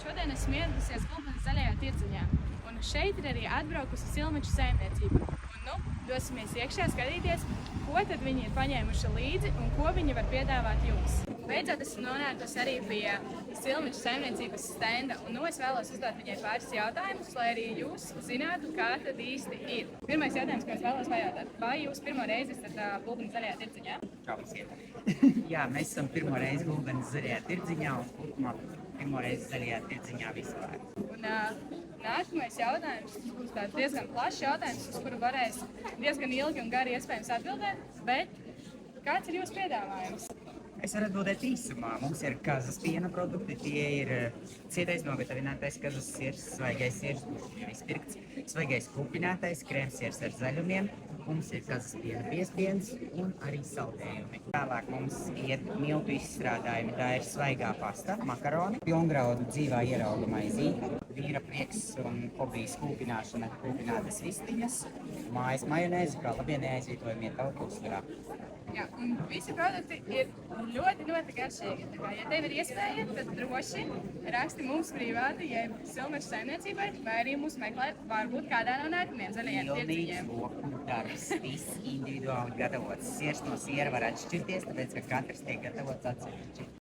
Šodien esmu ieradusies Gulbenes zaļajā tirdziņā, un šeit ir arī atbraukusi Silmeču saimniecība. Un dosimies iekšā skatīties, ko tad viņi ir paņēmuši līdzi un ko viņi var piedāvāt jums. Beidzot esmu nonākusi arī pie Silmeču saimniecības stenda, un es vēlos uzdot viņai pāris jautājumus, lai arī jūs zinātu, kā tad īsti ir. Pirmais jautājums, ko es vēlos pajautāt, vai jūs pirmo reizi esat Gulbenes zaļajā tirdziņā? Kā mums iet? Jā, mēs esam pirmo reizi Gulbenes zaļajā tirdziņā un kopumā pirmo reizi zaļajā tirdziņā vispār. Un nākamais jautājums būs tāds diezgan plašs jautājums, uz kuru varēs diezgan ilgi un gari iespējams atbildēt, bet kāds ir jūsu piedāvājums? Es varu atbildēt īsumā. Mums ir kazas piena produkti, tie ir cietais nogatavinātais kazas sirs, svaigais sirs, kurš ir izpirkts, svaigais kupinātais, krēmsirs ar zaļumiem, mums ir kazas piena piespienas un arī saldējumi. Tālāk mums ir miltu izstrādājumi, tā ir svaigā pasta, makaroni, pilngraudu dzīvā ierauga maizīte, vīra prieks un hobijas kūpināšana, kūpinātas vistiņas, mājas majonēzi, kā labie neaizvietojamie tauku uzturā. Jā, un visi produkti ir ļoti, ļoti garšīgi. Tā kā, ja tev ir iespēja, tad droši raksti mums privāti, jeb Silmeču saimniecībai, vai arī mūs meklē varbūt kādā no nākamajiem zaļajiem tirdziņiem. Pilnīgs roku darbs, viss individuāli gatavots. Siers no siera var atšķirties, tāpēc, ka katrs tiek gatavots atsevišķi.